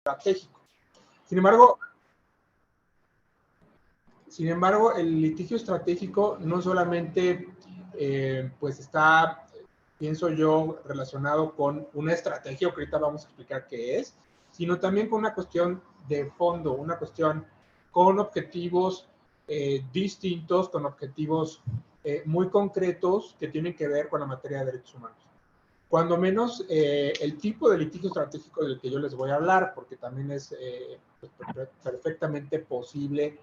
estratégico. Sin embargo, el litigio estratégico no solamente pues está, pienso yo, relacionado con una estrategia, que ahorita vamos a explicar qué es, sino también con una cuestión de fondo, una cuestión con objetivos distintos, con objetivos muy concretos que tienen que ver con la materia de derechos humanos. Cuando menos el tipo de litigio estratégico del que yo les voy a hablar, porque también es perfectamente posible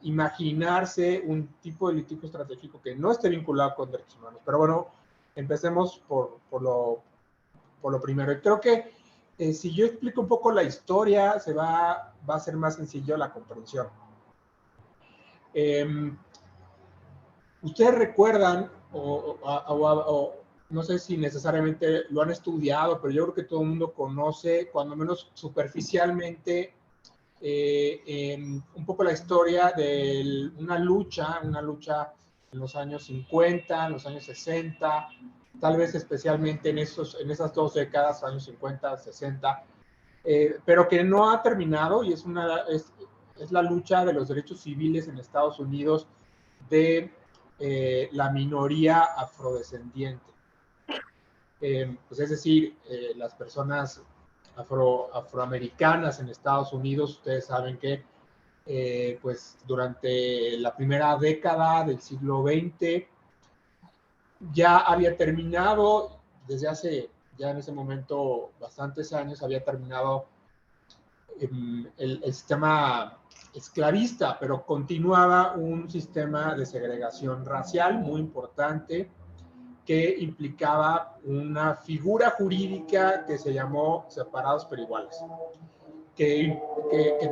imaginarse un tipo de litigio estratégico que no esté vinculado con derechos humanos. Pero bueno, empecemos por lo primero. Y creo que si yo explico un poco la historia, va a ser más sencillo la comprensión. Ustedes recuerdan, o no sé si necesariamente lo han estudiado, pero yo creo que todo el mundo conoce, cuando menos superficialmente, un poco la historia de una lucha en los años 50, en los años 60, tal vez especialmente en esas dos décadas, años 50, 60, pero que no ha terminado y es la lucha de los derechos civiles en Estados Unidos de la minoría afrodescendiente. Pues es decir, las personas afroamericanas en Estados Unidos, ustedes saben que pues durante la primera década del siglo XX ya había terminado, desde hace ya en ese momento bastantes años, había terminado el sistema esclavista, pero continuaba un sistema de segregación racial muy importante que implicaba una figura jurídica que se llamó separados pero iguales, que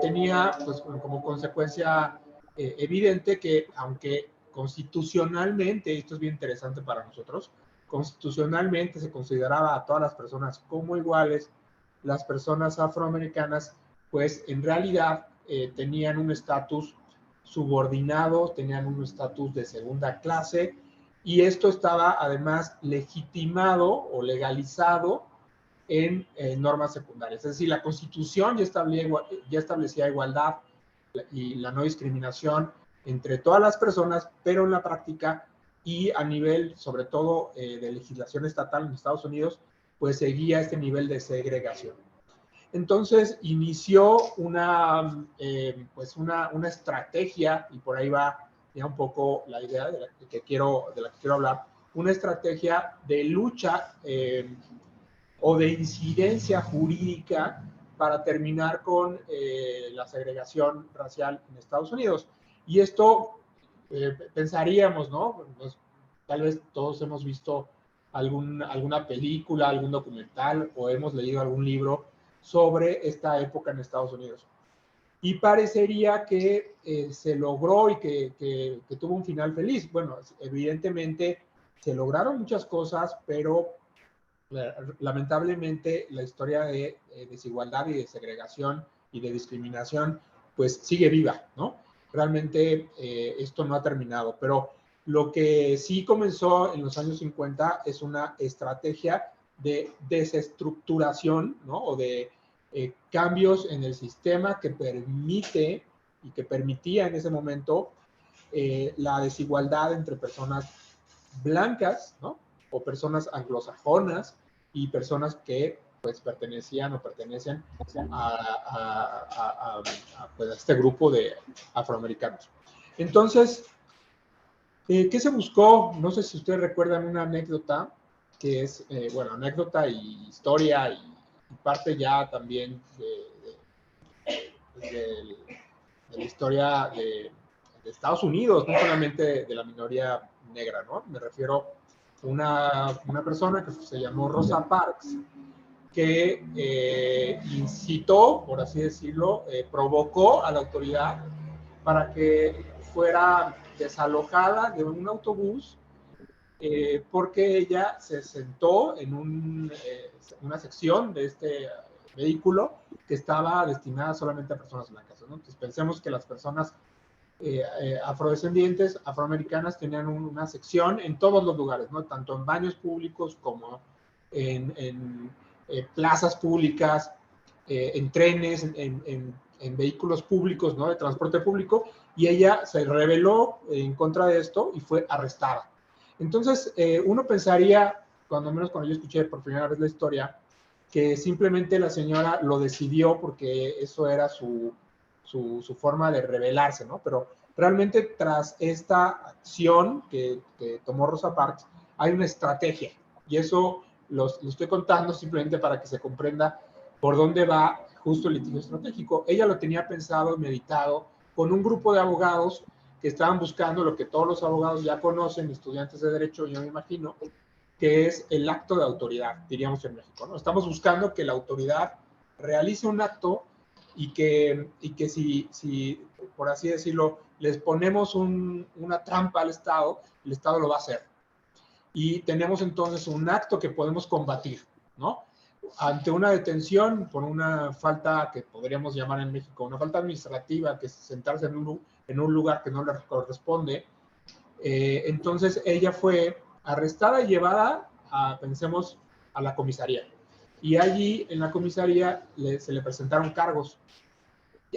tenía pues, como consecuencia evidente que aunque constitucionalmente, esto es bien interesante para nosotros, constitucionalmente se consideraba a todas las personas como iguales, las personas afroamericanas pues en realidad tenían un estatus subordinado, tenían un estatus de segunda clase, y esto estaba además legitimado o legalizado en normas secundarias. Es decir, la Constitución ya establecía igualdad y la no discriminación entre todas las personas, pero en la práctica y a nivel, sobre todo, de legislación estatal en Estados Unidos, pues seguía este nivel de segregación. Entonces inició pues una estrategia, y por ahí va ya un poco la idea de la que quiero hablar, una estrategia de lucha o de incidencia jurídica para terminar con la segregación racial en Estados Unidos. Y esto pensaríamos, ¿no? Pues, tal vez todos hemos visto alguna película, algún documental o hemos leído algún libro sobre esta época en Estados Unidos. Y parecería que se logró y que tuvo un final feliz. Bueno, evidentemente se lograron muchas cosas, pero lamentablemente la historia de desigualdad y de segregación y de discriminación pues sigue viva, ¿no? Realmente esto no ha terminado, pero lo que sí comenzó en los años 50 es una estrategia de desestructuración, ¿no? O de cambios en el sistema que permite y que permitía en ese momento la desigualdad entre personas blancas, ¿no? O personas anglosajonas y personas que pues pertenecían o pertenecen pues, a este grupo de afroamericanos. Entonces, ¿qué se buscó? No sé si ustedes recuerdan una anécdota que es, bueno, anécdota y historia y parte ya también de la historia de Estados Unidos, no solamente de la minoría negra, ¿no? Me refiero a una persona que se llamó Rosa Parks, que incitó, por así decirlo, provocó a la autoridad para que fuera desalojada de un autobús porque ella se sentó en una sección de este vehículo que estaba destinada solamente a personas blancas, ¿no? Entonces pensemos que las personas afrodescendientes, afroamericanas, tenían una sección en todos los lugares, ¿no? Tanto en baños públicos como en plazas públicas, en trenes, en vehículos públicos, ¿no? De transporte público, y ella se rebeló en contra de esto y fue arrestada. Entonces, uno pensaría, cuando menos cuando yo escuché por primera vez la historia, que simplemente la señora lo decidió porque eso era su forma de rebelarse, ¿no? Pero realmente tras esta acción que tomó Rosa Parks, hay una estrategia, y eso lo estoy contando simplemente para que se comprenda por dónde va justo el litigio estratégico. Ella lo tenía pensado y meditado con un grupo de abogados que estaban buscando lo que todos los abogados ya conocen, estudiantes de derecho, yo me imagino, que es el acto de autoridad, diríamos en México, ¿no? Estamos buscando que la autoridad realice un acto y que si, por así decirlo, les ponemos una trampa al Estado, el Estado lo va a hacer. Y tenemos entonces un acto que podemos combatir, ¿no? Ante una detención por una falta que podríamos llamar en México, una falta administrativa, que es sentarse en un lugar que no le corresponde, entonces ella fue arrestada y llevada, pensemos, a la comisaría. Y allí en la comisaría se le presentaron cargos.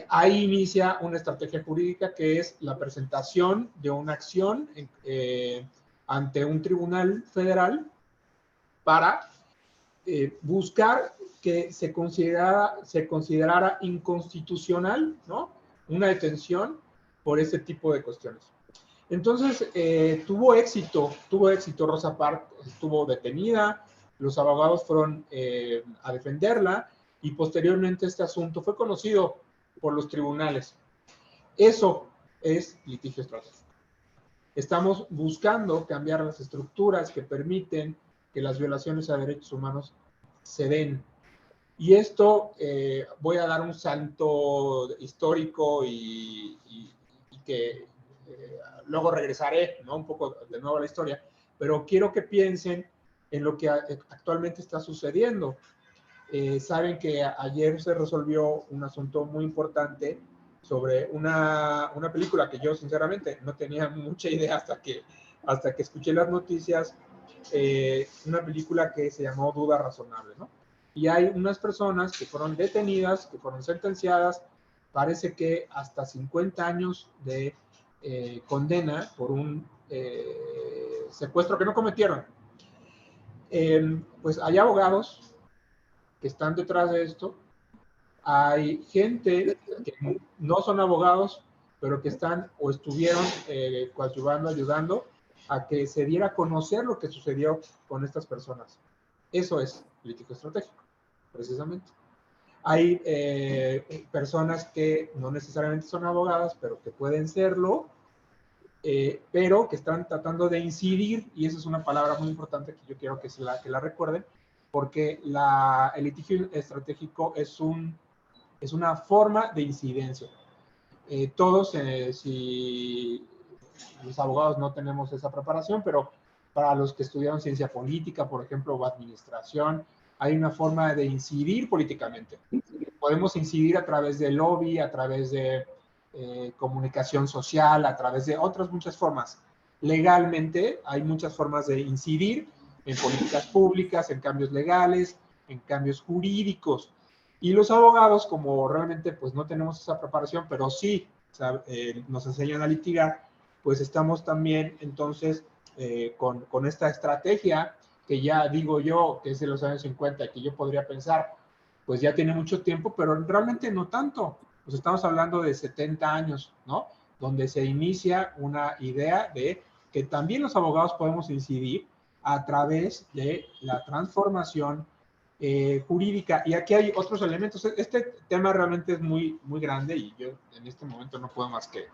Ahí inicia una estrategia jurídica que es la presentación de una acción ante un tribunal federal para buscar que se considerara inconstitucional, ¿no? Una detención por ese tipo de cuestiones. Entonces, tuvo éxito Rosa Parks, estuvo detenida, los abogados fueron a defenderla y posteriormente este asunto fue conocido por los tribunales. Eso es litigio estratégico. Estamos buscando cambiar las estructuras que permiten que las violaciones a derechos humanos se den. Y esto, voy a dar un salto histórico y que luego regresaré, ¿no? Un poco de nuevo a la historia, pero quiero que piensen en lo que actualmente está sucediendo. Saben que ayer se resolvió un asunto muy importante sobre una película que yo sinceramente no tenía mucha idea hasta que escuché las noticias, una película que se llamó Duda Razonable, ¿no? Y hay unas personas que fueron detenidas, que fueron sentenciadas, parece que hasta 50 años de condena por un secuestro que no cometieron. Pues hay abogados que están detrás de esto, hay gente que no son abogados, pero que están o estuvieron coadyuvando, ayudando a que se diera a conocer lo que sucedió con estas personas. Eso es litigio estratégico, precisamente. Hay personas que no necesariamente son abogadas, pero que pueden serlo, pero que están tratando de incidir, y esa es una palabra muy importante que yo quiero que la recuerden, porque el litigio estratégico es una forma de incidencia. Todos, si los abogados no tenemos esa preparación, pero para los que estudiaron ciencia política, por ejemplo, o administración, hay una forma de incidir políticamente. Podemos incidir a través de lobby, a través de comunicación social, a través de otras muchas formas. Legalmente hay muchas formas de incidir en políticas públicas, en cambios legales, en cambios jurídicos. Y los abogados, como realmente pues no tenemos esa preparación, pero sí nos enseñan a litigar, pues estamos también entonces con esta estrategia que ya digo yo, que es de los años 50, que yo podría pensar, pues ya tiene mucho tiempo, pero realmente no tanto. Pues estamos hablando de 70 años, ¿no? Donde se inicia una idea de que también los abogados podemos incidir a través de la transformación jurídica. Y aquí hay otros elementos. Este tema realmente es muy, muy grande y yo en este momento no puedo más que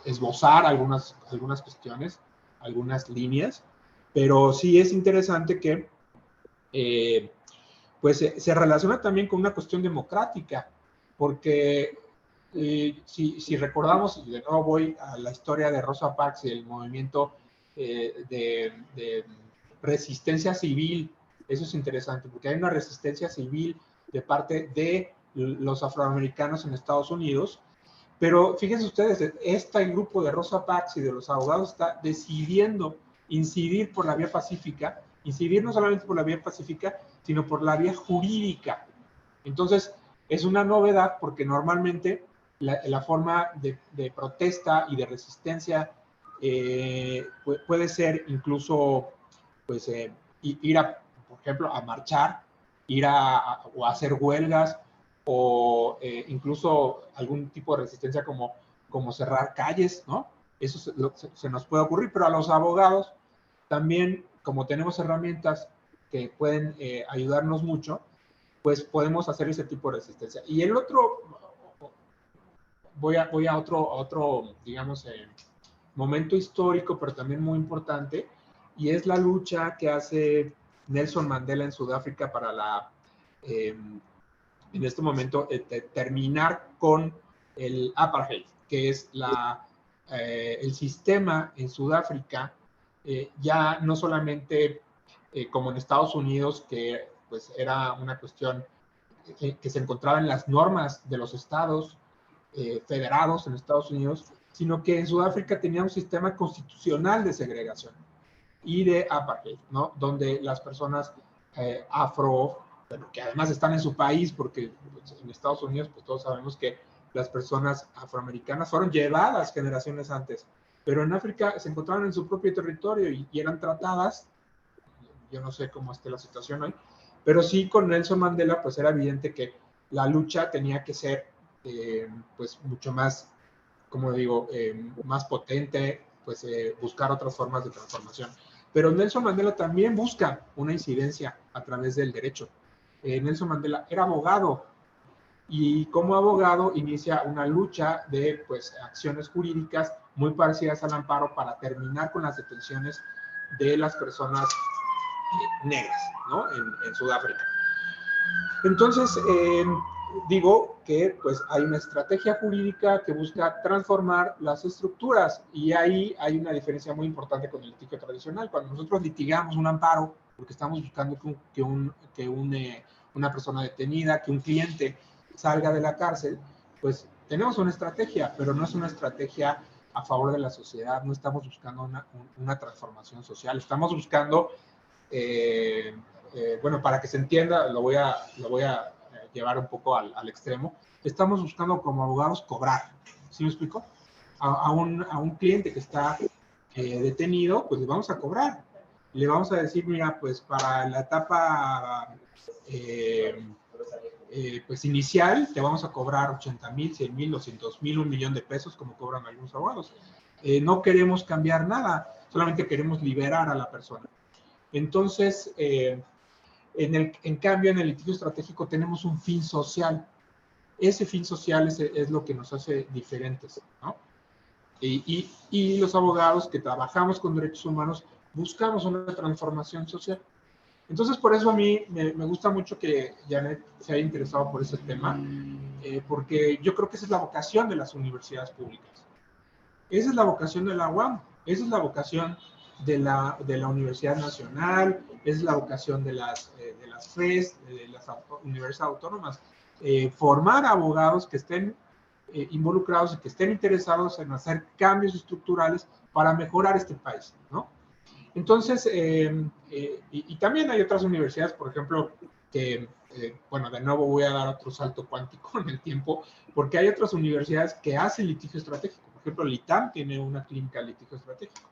esbozar algunas cuestiones, algunas líneas, pero sí es interesante que pues se relaciona también con una cuestión democrática, porque si recordamos, y de nuevo voy a la historia de Rosa Parks y el movimiento de resistencia civil, eso es interesante, porque hay una resistencia civil de parte de los afroamericanos en Estados Unidos, pero fíjense ustedes, este grupo de Rosa Parks y de los abogados está decidiendo incidir por la vía pacífica, incidir no solamente por la vía pacífica, sino por la vía jurídica. Entonces, es una novedad porque normalmente la forma de protesta y de resistencia puede ser incluso, pues, ir a, por ejemplo, a marchar, o a hacer huelgas, o incluso algún tipo de resistencia como cerrar calles, ¿no? Eso se nos puede ocurrir, pero a los abogados también, como tenemos herramientas que pueden ayudarnos mucho, pues podemos hacer ese tipo de resistencia. Y el otro, voy a otro digamos, momento histórico, pero también muy importante, y es la lucha que hace Nelson Mandela en Sudáfrica para en este momento, terminar con el apartheid, que es el sistema en Sudáfrica, ya no solamente como en Estados Unidos, que pues era una cuestión que se encontraba en las normas de los estados federados en Estados Unidos, sino que en Sudáfrica tenía un sistema constitucional de segregación y de apartheid, ¿no? Donde las personas afro, pero que además están en su país, porque pues, en Estados Unidos, pues todos sabemos que las personas afroamericanas fueron llevadas generaciones antes, pero en África se encontraban en su propio territorio y eran tratadas, yo no sé cómo esté la situación hoy, pero sí con Nelson Mandela, pues era evidente que la lucha tenía que ser, pues mucho más, como digo, más potente, pues buscar otras formas de transformación. Pero Nelson Mandela también busca una incidencia a través del derecho. Nelson Mandela era abogado y como abogado inicia una lucha de pues, acciones jurídicas muy parecidas al amparo para terminar con las detenciones de las personas negras, ¿no? En Sudáfrica. Entonces, digo que pues hay una estrategia jurídica que busca transformar las estructuras y ahí hay una diferencia muy importante con el litigio tradicional. Cuando nosotros litigamos un amparo, porque estamos buscando una persona detenida, que un cliente salga de la cárcel, pues tenemos una estrategia, pero no es una estrategia a favor de la sociedad, no estamos buscando una transformación social, estamos buscando bueno, para que se entienda, lo voy a llevar un poco al extremo. Estamos buscando como abogados cobrar, ¿sí me explico? A un cliente que está detenido, pues le vamos a cobrar. Le vamos a decir, mira, pues para la etapa pues inicial te vamos a cobrar 80,000, 100,000, 200,000, 1,000,000 de pesos, como cobran algunos abogados. No queremos cambiar nada, solamente queremos liberar a la persona. Entonces, en cambio, en el litigio estratégico tenemos un fin social. Ese fin social es lo que nos hace diferentes, ¿no? Y los abogados que trabajamos con derechos humanos buscamos una transformación social. Entonces, por eso a mí me gusta mucho que Janet se haya interesado por ese tema, porque yo creo que esa es la vocación de las universidades públicas. Esa es la vocación de la UAM, esa es la vocación de la Universidad Nacional, esa es la vocación de las FES, de las universidades autónomas. Formar abogados que estén involucrados y que estén interesados en hacer cambios estructurales para mejorar este país, ¿no? Entonces, y también hay otras universidades, por ejemplo, que, bueno, de nuevo voy a dar otro salto cuántico en el tiempo, porque hay otras universidades que hacen litigio estratégico. Por ejemplo, el ITAM tiene una clínica de litigio estratégico.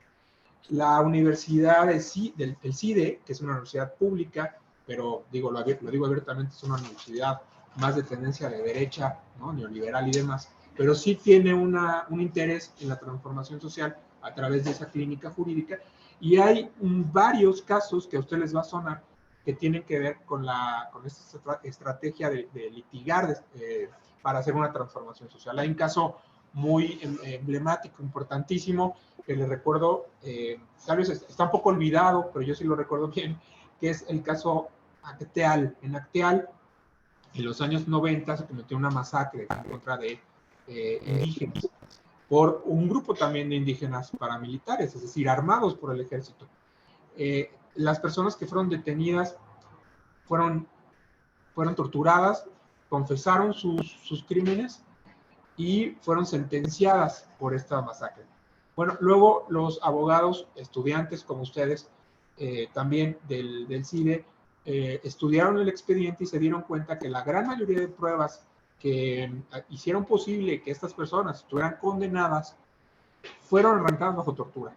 La universidad del CIDE, que es una universidad pública, pero lo digo abiertamente, es una universidad más de tendencia de derecha, ¿no? Neoliberal y demás, pero sí tiene un interés en la transformación social a través de esa clínica jurídica, y hay varios casos que a ustedes les va a sonar que tienen que ver con esta estrategia de litigar para hacer una transformación social. Hay un caso muy emblemático, importantísimo, que les recuerdo, tal vez está un poco olvidado, pero yo sí lo recuerdo bien, que es el caso Acteal. En Acteal, en los años 90, se cometió una masacre en contra de indígenas, por un grupo también de indígenas paramilitares, es decir, armados por el ejército. Las personas que fueron detenidas fueron torturadas, confesaron sus crímenes y fueron sentenciadas por esta masacre. Bueno, luego los abogados, estudiantes como ustedes, también del CIDE, estudiaron el expediente y se dieron cuenta que la gran mayoría de pruebas que hicieron posible que estas personas estuvieran condenadas fueron arrancadas bajo tortura.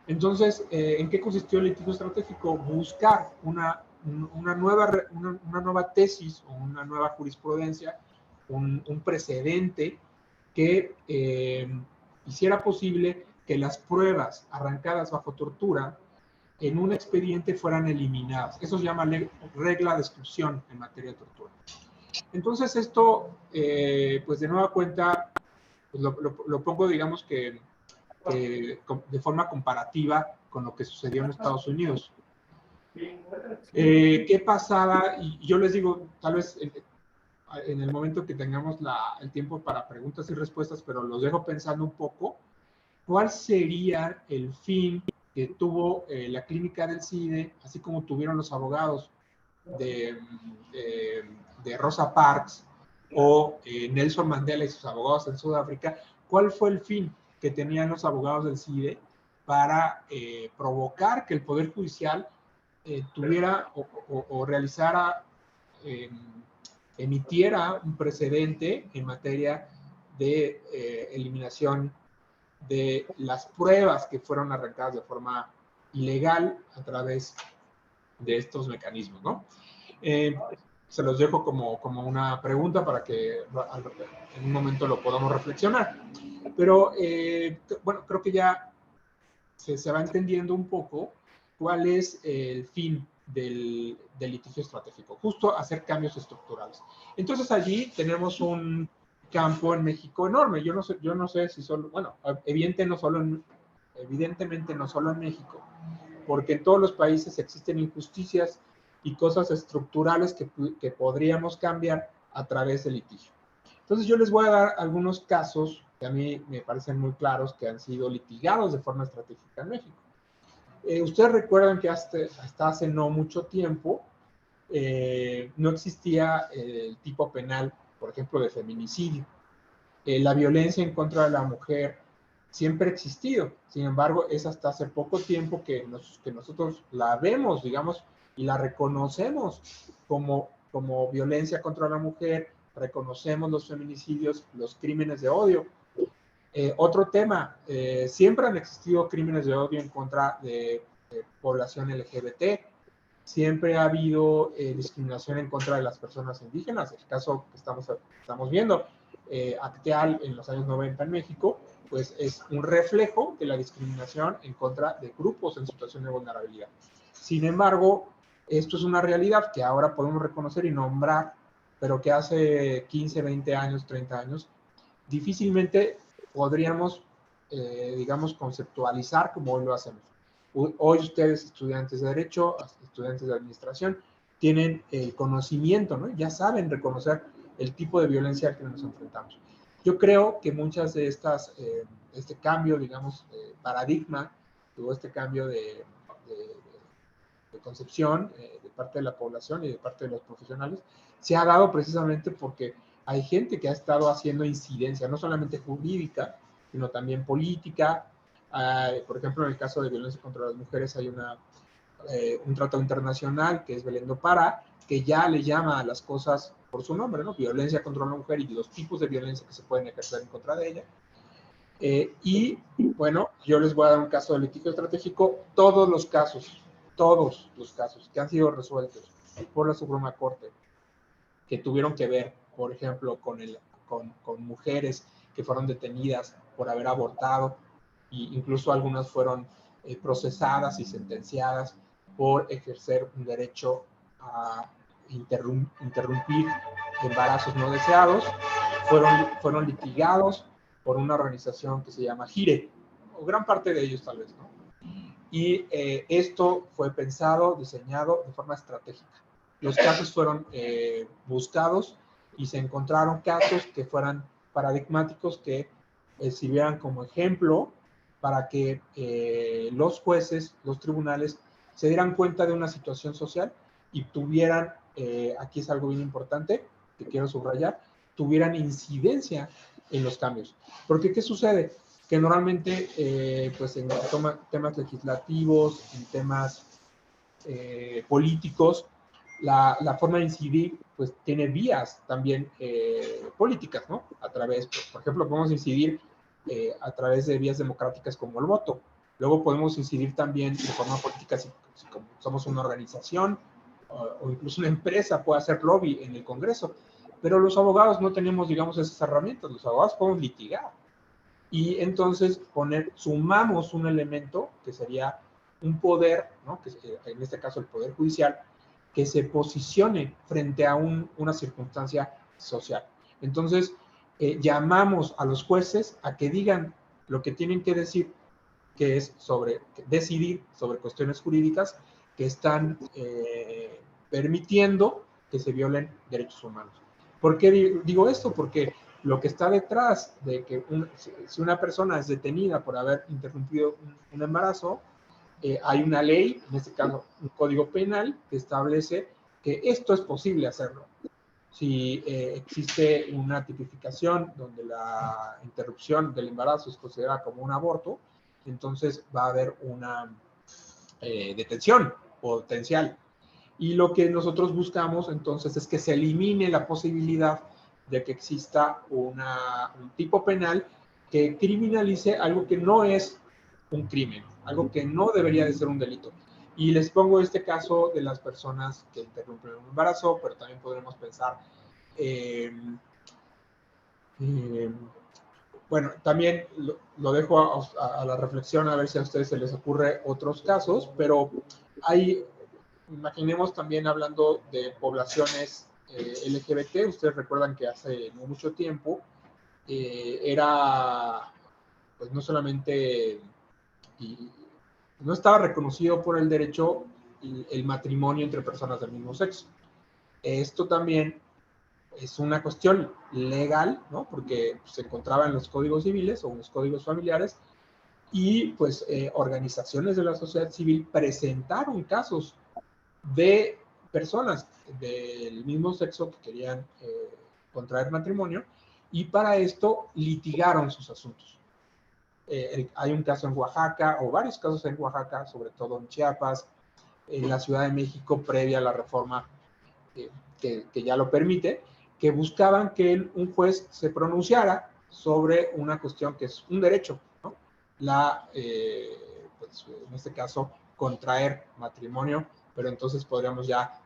Entonces, ¿en qué consistió el litigio estratégico? Buscar una nueva tesis o una nueva jurisprudencia, un precedente que hiciera posible que las pruebas arrancadas bajo tortura en un expediente fueran eliminadas. Eso se llama regla de exclusión en materia de tortura. Entonces esto, pues de nueva cuenta, pues lo pongo, digamos que de forma comparativa con lo que sucedió en Estados Unidos. ¿Qué pasaba? Y yo les digo, tal vez en el momento que tengamos el tiempo para preguntas y respuestas, pero los dejo pensando un poco, ¿cuál sería el fin que tuvo la clínica del CIDE, así como tuvieron los abogados de Rosa Parks o Nelson Mandela y sus abogados en Sudáfrica? ¿Cuál fue el fin que tenían los abogados del CIDE para provocar que el Poder Judicial tuviera o realizara, emitiera un precedente en materia de eliminación de las pruebas que fueron arrancadas de forma ilegal a través de estos mecanismos, ¿no? Se los dejo como una pregunta para que en un momento lo podamos reflexionar. Pero, bueno, creo que ya se va entendiendo un poco cuál es el fin del litigio estratégico, justo hacer cambios estructurales. Entonces allí tenemos un campo en México enorme. Yo no sé si solo, bueno, evidentemente no solo en México, porque en todos los países existen injusticias y cosas estructurales que podríamos cambiar a través del litigio. Entonces yo les voy a dar algunos casos que a mí me parecen muy claros que han sido litigados de forma estratégica en México. Ustedes recuerdan que hasta hace no mucho tiempo no existía el tipo penal, por ejemplo, de feminicidio. La violencia en contra de la mujer siempre ha existido. Sin embargo, es hasta hace poco tiempo que nosotros la vemos, digamos, y la reconocemos como violencia contra la mujer, reconocemos los feminicidios, los crímenes de odio. Otro tema, siempre han existido crímenes de odio en contra de población LGBT, siempre ha habido discriminación en contra de las personas indígenas. El caso que estamos viendo, Acteal en los años 90 en México, pues es un reflejo de la discriminación en contra de grupos en situación de vulnerabilidad. Sin embargo, esto es una realidad que ahora podemos reconocer y nombrar, pero que hace 15, 20 años, 30 años, difícilmente podríamos, digamos, conceptualizar como hoy lo hacemos. Hoy ustedes, estudiantes de Derecho, estudiantes de Administración, tienen el conocimiento, ¿no? Ya saben reconocer el tipo de violencia al que nos enfrentamos. Yo creo que muchas de este cambio, digamos, de paradigma, o este cambio de concepción de parte de la población y de parte de los profesionales, se ha dado precisamente porque hay gente que ha estado haciendo incidencia, no solamente jurídica, sino también política. Por ejemplo, en el caso de violencia contra las mujeres hay un tratado internacional que es Belén do Pará, que ya le llama a las cosas por su nombre, ¿no? Violencia contra la mujer y los tipos de violencia que se pueden ejercer en contra de ella. Y bueno, yo les voy a dar un caso de litigio estratégico. Todos los casos que han sido resueltos por la Suprema Corte, que tuvieron que ver, por ejemplo, con mujeres que fueron detenidas por haber abortado, e incluso algunas fueron procesadas y sentenciadas por ejercer un derecho a interrumpir embarazos no deseados, fueron litigados por una organización que se llama GIRE, o gran parte de ellos tal vez, ¿no? Y esto fue pensado, diseñado de forma estratégica. Los casos fueron buscados y se encontraron casos que fueran paradigmáticos, que sirvieran como ejemplo para que los jueces, los tribunales, se dieran cuenta de una situación social y tuvieran, aquí es algo bien importante que quiero subrayar, tuvieran incidencia en los cambios. Porque, ¿qué sucede? Que normalmente, pues en temas legislativos, en temas políticos, la forma de incidir pues tiene vías también políticas, ¿no? A través, por ejemplo, podemos incidir a través de vías democráticas como el voto. Luego podemos incidir también de forma política si como somos una organización o incluso una empresa puede hacer lobby en el Congreso. Pero los abogados no tenemos, digamos, esas herramientas. Los abogados podemos litigar. Y entonces sumamos un elemento que sería un poder, ¿no? Que en este caso el poder judicial, que se posicione frente a una circunstancia social. Entonces, llamamos a los jueces a que digan lo que tienen que decir, que es decidir sobre cuestiones jurídicas que están permitiendo que se violen derechos humanos. ¿Por qué digo esto? Porque lo que está detrás de que si una persona es detenida por haber interrumpido un embarazo, hay una ley, en este caso un código penal, que establece que esto es posible hacerlo. Si existe una tipificación donde la interrupción del embarazo es considerada como un aborto, entonces va a haber una detención potencial. Y lo que nosotros buscamos entonces es que se elimine la posibilidad de que exista un tipo penal que criminalice algo que no es un crimen, algo que no debería de ser un delito. Y les pongo este caso de las personas que interrumpen un embarazo, pero también podremos pensar, bueno, también lo dejo a la reflexión a ver si a ustedes se les ocurre otros casos, pero imaginemos también hablando de poblaciones LGBT, ustedes recuerdan que hace no mucho tiempo era, pues no solamente, no estaba reconocido por el derecho el matrimonio entre personas del mismo sexo. Esto también es una cuestión legal, ¿no? Porque se encontraba en los códigos civiles o en los códigos familiares y pues organizaciones de la sociedad civil presentaron casos de personas del mismo sexo que querían contraer matrimonio y para esto litigaron sus asuntos. Hay un caso en Oaxaca o varios casos en Oaxaca, sobre todo en Chiapas, en la Ciudad de México previa a la reforma que ya lo permite, que buscaban que un juez se pronunciara sobre una cuestión que es un derecho, ¿no? Pues, en este caso, contraer matrimonio, pero entonces podríamos ya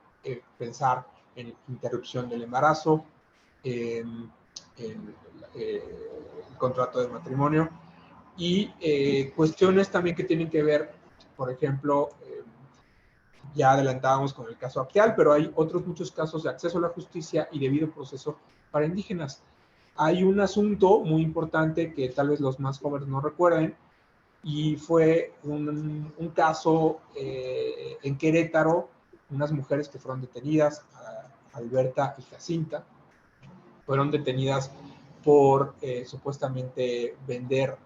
pensar en interrupción del embarazo, en el contrato de matrimonio y cuestiones también que tienen que ver, por ejemplo, ya adelantábamos con el caso actual, pero hay otros muchos casos de acceso a la justicia y debido proceso para indígenas. Hay un asunto muy importante que tal vez los más jóvenes no recuerden, y fue un caso en Querétaro, unas mujeres que fueron detenidas, Alberta y Jacinta, fueron detenidas por supuestamente vender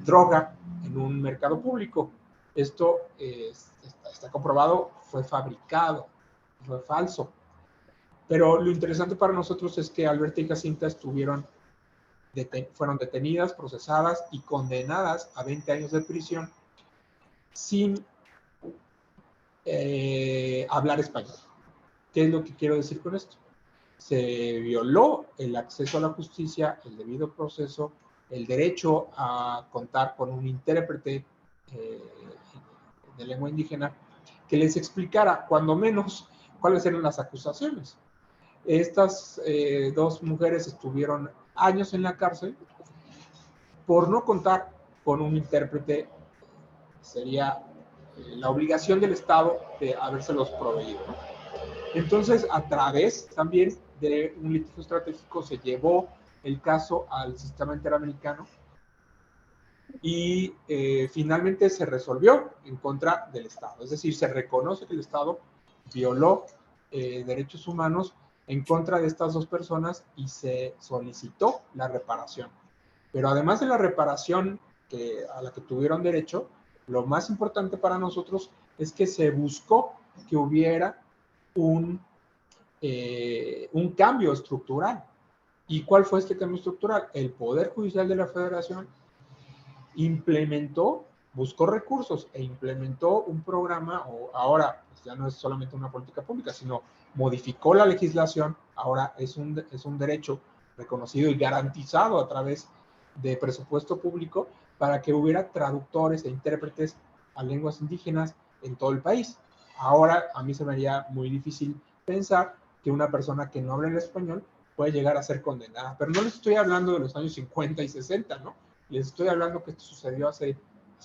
droga en un mercado público. Esto está comprobado, fue fabricado, fue falso. Pero lo interesante para nosotros es que Alberta y Jacinta fueron detenidas, procesadas y condenadas a 20 años de prisión sin hablar español. ¿Qué es lo que quiero decir con esto? Se violó el acceso a la justicia, el debido proceso, el derecho a contar con un intérprete de lengua indígena que les explicara, cuando menos, cuáles eran las acusaciones. Estas dos mujeres estuvieron años en la cárcel por no contar con un intérprete. Sería la obligación del Estado de habérselos proveído, ¿no? Entonces, a través también de un litigio estratégico se llevó el caso al sistema interamericano y finalmente se resolvió en contra del Estado. Es decir, se reconoce que el Estado violó derechos humanos en contra de estas dos personas y se solicitó la reparación. Pero además de la reparación a la que tuvieron derecho, lo más importante para nosotros es que se buscó que hubiera un cambio estructural. ¿Y cuál fue este cambio estructural? El Poder Judicial de la Federación implementó buscó recursos e implementó un programa, o ahora pues ya no es solamente una política pública, sino modificó la legislación, ahora es un derecho reconocido y garantizado a través de presupuesto público para que hubiera traductores e intérpretes a lenguas indígenas en todo el país. Ahora a mí se me haría muy difícil pensar que una persona que no habla el español puede llegar a ser condenada. Pero no les estoy hablando de los años 50 y 60, ¿no? Les estoy hablando que esto sucedió hace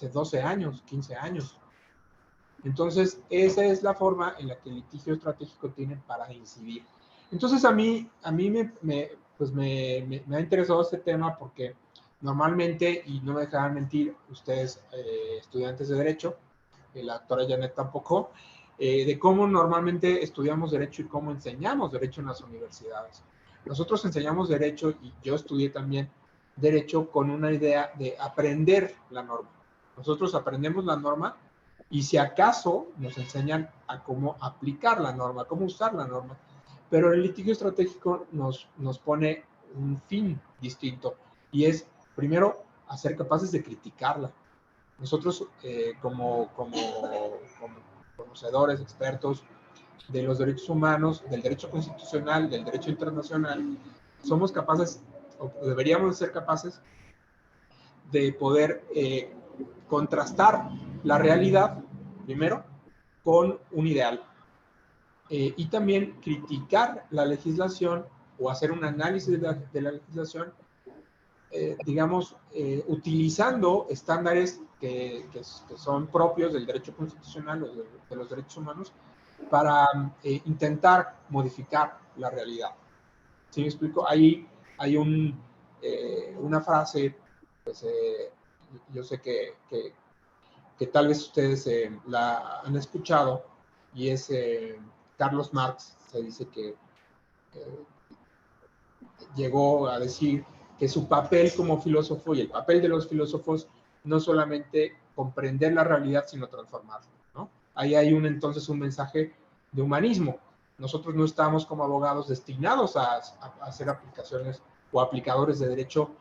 12 años, 15 años. Entonces, esa es la forma en la que el litigio estratégico tiene para incidir. Entonces, a mí me ha interesado este tema porque normalmente, y no me dejarán mentir ustedes, estudiantes de Derecho, la doctora Janet tampoco, de cómo normalmente estudiamos Derecho y cómo enseñamos Derecho en las universidades. Nosotros enseñamos Derecho, y yo estudié también Derecho con una idea de aprender la norma. Nosotros aprendemos la norma y si acaso nos enseñan a cómo aplicar la norma, cómo usar la norma. Pero el litigio estratégico nos pone un fin distinto y es, primero, a ser capaces de criticarla. Nosotros, como conocedores, expertos de los derechos humanos, del derecho constitucional, del derecho internacional, somos capaces, o deberíamos ser capaces, de poder contrastar la realidad, primero, con un ideal. Y también criticar la legislación o hacer un análisis de la legislación, digamos, utilizando estándares que son propios del derecho constitucional o de los derechos humanos para intentar modificar la realidad. ¿Sí me explico? Ahí hay una frase, pues, yo sé que tal vez ustedes la han escuchado, y es Carlos Marx, se dice que llegó a decir que su papel como filósofo y el papel de los filósofos no solamente comprender la realidad, sino transformarla, ¿no? Ahí hay entonces un mensaje de humanismo. Nosotros no estamos como abogados destinados a hacer aplicaciones o aplicadores de derecho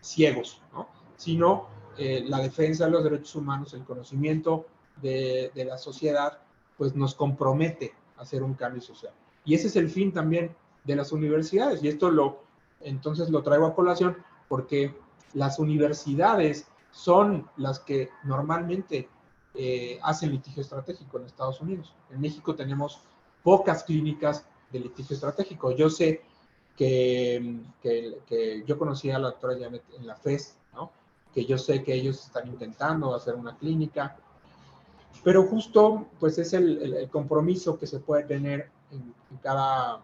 ciegos, ¿no? Sino la defensa de los derechos humanos, el conocimiento de la sociedad, pues nos compromete a hacer un cambio social. Y ese es el fin también de las universidades. Y esto entonces lo traigo a colación porque las universidades son las que normalmente hacen litigio estratégico en Estados Unidos. En México tenemos pocas clínicas de litigio estratégico. Yo sé que yo conocí a la doctora Janet en la FES, ¿no? Que yo sé que ellos están intentando hacer una clínica, pero justo pues es el compromiso que se puede tener en cada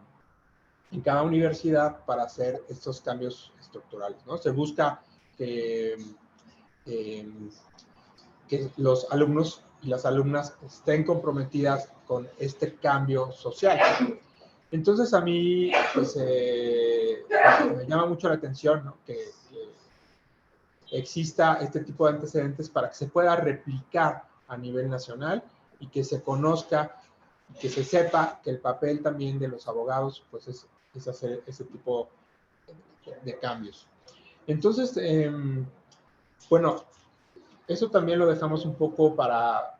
universidad para hacer estos cambios estructurales, ¿no? Se busca que los alumnos y las alumnas estén comprometidas con este cambio social. Entonces a mí pues, me llama mucho la atención, ¿no? que exista este tipo de antecedentes para que se pueda replicar a nivel nacional y que se conozca, que se sepa que el papel también de los abogados pues es hacer ese tipo de cambios. Entonces, bueno, eso también lo dejamos un poco para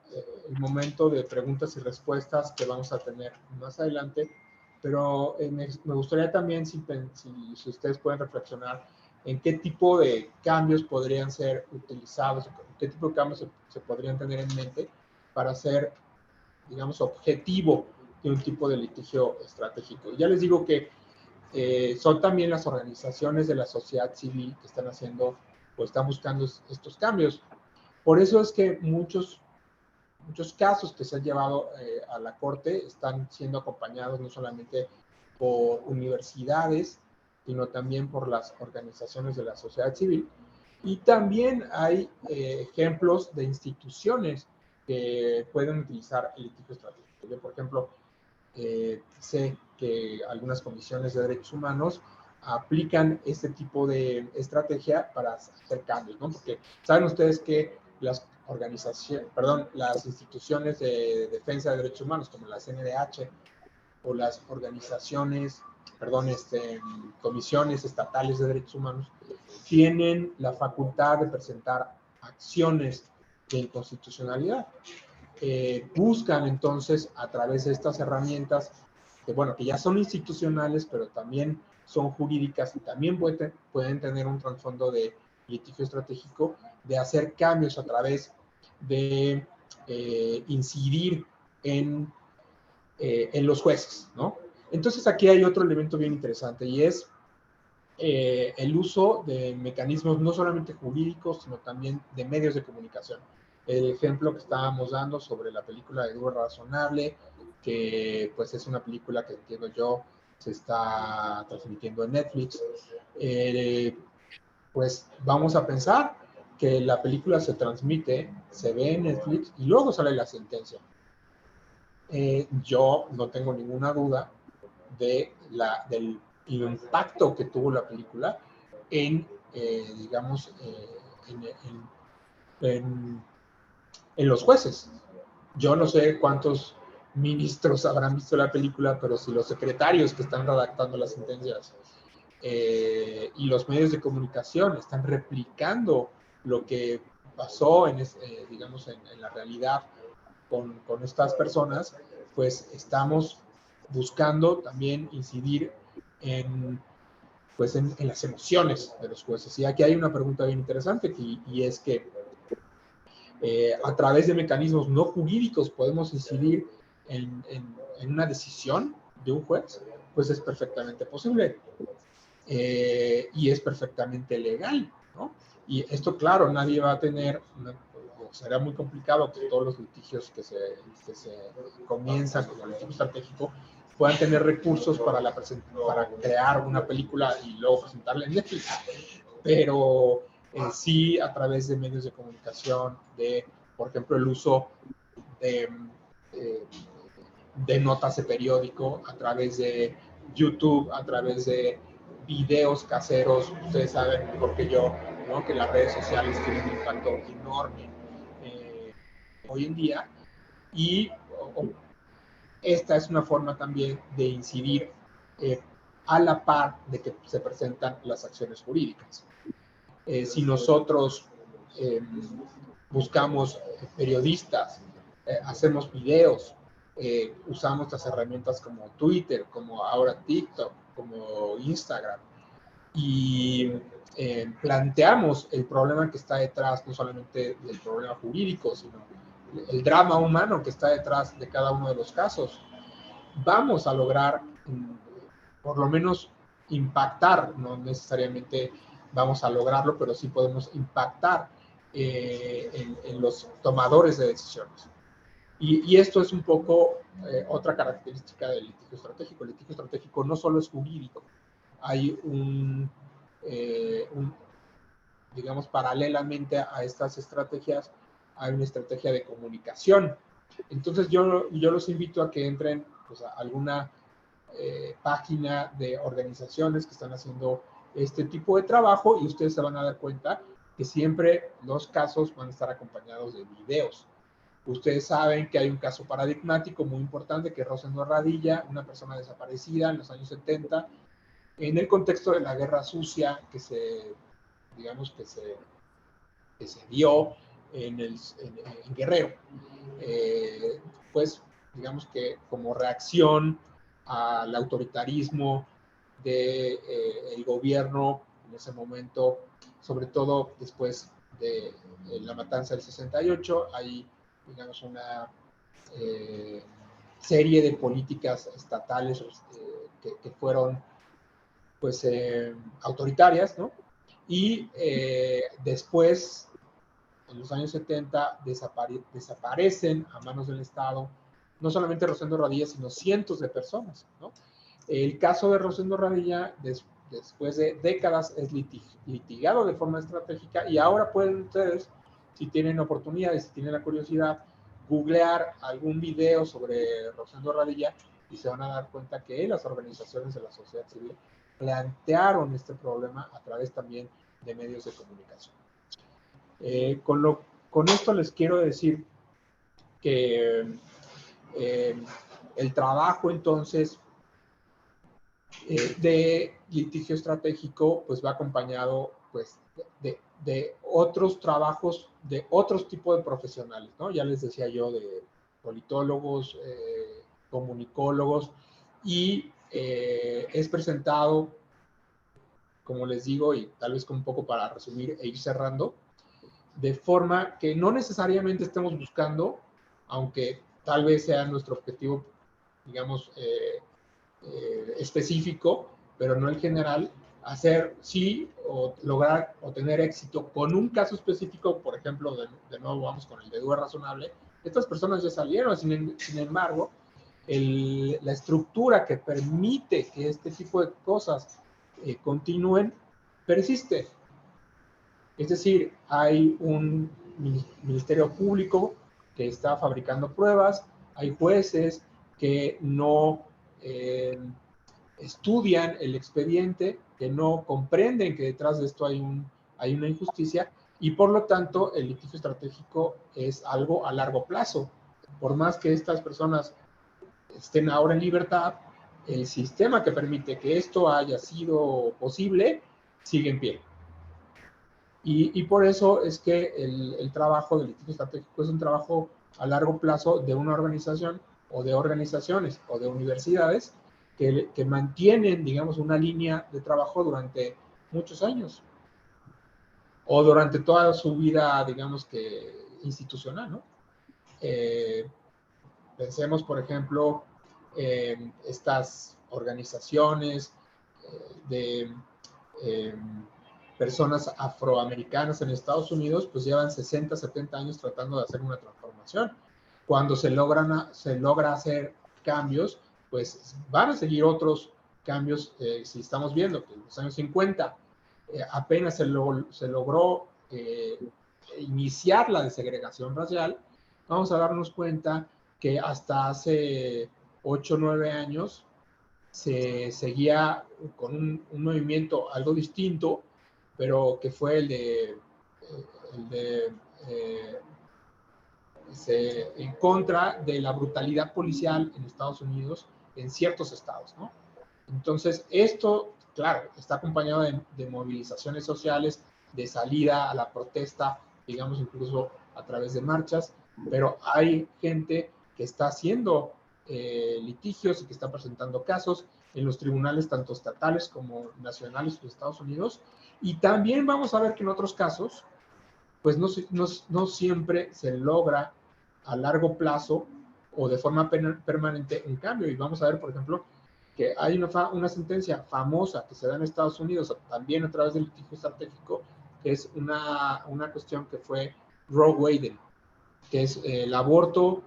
el momento de preguntas y respuestas que vamos a tener más adelante, pero me gustaría también si ustedes pueden reflexionar en qué tipo de cambios podrían ser utilizados, qué tipo de cambios se podrían tener en mente para ser, digamos, objetivo de un tipo de litigio estratégico. Ya les digo que son también las organizaciones de la sociedad civil que están haciendo o están buscando estos cambios. Por eso es que muchos casos que se han llevado a la corte están siendo acompañados no solamente por universidades, sino también por las organizaciones de la sociedad civil. Y también hay ejemplos de instituciones que pueden utilizar el litigio estratégico. Yo, por ejemplo, sé que algunas comisiones de derechos humanos aplican este tipo de estrategia para hacer cambios, ¿no? Porque saben ustedes que las instituciones de defensa de derechos humanos, como la CNDH o las comisiones estatales de derechos humanos, tienen la facultad de presentar acciones de inconstitucionalidad. Buscan entonces a través de estas herramientas que, bueno, que ya son institucionales, pero también son jurídicas y también pueden tener un trasfondo de litigio estratégico, de hacer cambios a través de incidir en los jueces, ¿no? Entonces aquí hay otro elemento bien interesante y es el uso de mecanismos no solamente jurídicos, sino también de medios de comunicación. El ejemplo que estábamos dando sobre la película de Duro Razonable, que pues es una película que entiendo yo se está transmitiendo en Netflix, pues vamos a pensar que la película se transmite, se ve en Netflix y luego sale la sentencia. Yo no tengo ninguna duda del impacto que tuvo la película en, digamos, en los jueces. Yo no sé cuántos ministros habrán visto la película, pero si los secretarios que están redactando las sentencias y los medios de comunicación están replicando lo que pasó digamos, en la realidad con estas personas, pues estamos buscando también incidir pues en las emociones de los jueces. Y aquí hay una pregunta bien interesante y es que a través de mecanismos no jurídicos podemos incidir en una decisión de un juez, pues es perfectamente posible y es perfectamente legal, ¿no? Y esto, claro, nadie va a tener, será muy complicado que todos los litigios que se comienzan como litigio estratégico puedan tener recursos para crear una película y luego presentarla en Netflix. Pero sí a través de medios de comunicación, por ejemplo, el uso de notas de periódico, a través de YouTube, a través de videos caseros. Ustedes saben mejor que yo, ¿no?, que las redes sociales tienen un impacto enorme hoy en día y esta es una forma también de incidir a la par de que se presentan las acciones jurídicas. Si nosotros buscamos periodistas, hacemos videos, usamos las herramientas como Twitter, como ahora TikTok, como Instagram, y planteamos el problema que está detrás, no solamente del problema jurídico, sino el drama humano que está detrás de cada uno de los casos, vamos a lograr por lo menos impactar, no necesariamente vamos a lograrlo, pero sí podemos impactar en los tomadores de decisiones. Y esto es un poco otra característica del litigio estratégico. El litigio estratégico no solo es jurídico, hay digamos, paralelamente a estas estrategias, hay una estrategia de comunicación. Entonces yo los invito a que entren pues, a alguna página de organizaciones que están haciendo este tipo de trabajo y ustedes se van a dar cuenta que siempre los casos van a estar acompañados de videos. Ustedes saben que hay un caso paradigmático muy importante que es Rosendo Radilla, una persona desaparecida en los años 70, en el contexto de la guerra sucia digamos que se dio en Guerrero. Pues digamos que como reacción al autoritarismo del gobierno en ese momento, sobre todo después de la matanza del 68, hay, digamos, una serie de políticas estatales que fueron, pues, autoritarias, ¿no? Y después, en los años 70, desaparecen a manos del Estado no solamente Rosendo Radilla, sino cientos de personas, ¿no? El caso de Rosendo Radilla, después de décadas, es litigado de forma estratégica y ahora pueden ustedes, si tienen oportunidades, si tienen la curiosidad, googlear algún video sobre Rosendo Radilla y se van a dar cuenta que las organizaciones de la sociedad civil plantearon este problema a través también de medios de comunicación. Con esto les quiero decir que el trabajo entonces de litigio estratégico pues va acompañado pues de otros trabajos, de otros tipos de profesionales, ¿no? Ya les decía yo de politólogos, comunicólogos, y es presentado, como les digo, y tal vez como un poco para resumir e ir cerrando, de forma que no necesariamente estemos buscando, aunque tal vez sea nuestro objetivo, digamos, específico, pero no el general, hacer sí o lograr o tener éxito con un caso específico. Por ejemplo, de nuevo vamos con el de duda razonable. Estas personas ya salieron, sin embargo, la estructura que permite que este tipo de cosas continúen persiste. Es decir, hay un ministerio público que está fabricando pruebas, hay jueces que no estudian el expediente, que no comprenden que detrás de esto hay una injusticia, y por lo tanto el litigio estratégico es algo a largo plazo. Por más que estas personas estén ahora en libertad, el sistema que permite que esto haya sido posible sigue en pie. Y por eso es que el trabajo del litigio estratégico es un trabajo a largo plazo de una organización o de organizaciones o de universidades que mantienen, digamos, una línea de trabajo durante muchos años o durante toda su vida, digamos, que institucional, ¿no? Pensemos, por ejemplo, en estas organizaciones de personas afroamericanas en Estados Unidos, pues llevan 60, 70 años tratando de hacer una transformación. Cuando se logra hacer cambios, pues van a seguir otros cambios. Si estamos viendo que en los años 50 apenas se logró iniciar la desegregación racial, vamos a darnos cuenta que hasta hace 8 o 9 años se seguía con un movimiento algo distinto, pero que fue el de en contra de la brutalidad policial en Estados Unidos, en ciertos estados, ¿no? Entonces, esto, claro, está acompañado de movilizaciones sociales, de salida a la protesta, digamos, incluso a través de marchas, pero hay gente que está haciendo litigios y que está presentando casos en los tribunales tanto estatales como nacionales de Estados Unidos, y también vamos a ver que en otros casos, pues no siempre se logra a largo plazo o de forma permanente un cambio. Y vamos a ver, por ejemplo, que hay una sentencia famosa que se da en Estados Unidos, también a través del litigio estratégico, que es una cuestión que fue Roe Wade, que es el aborto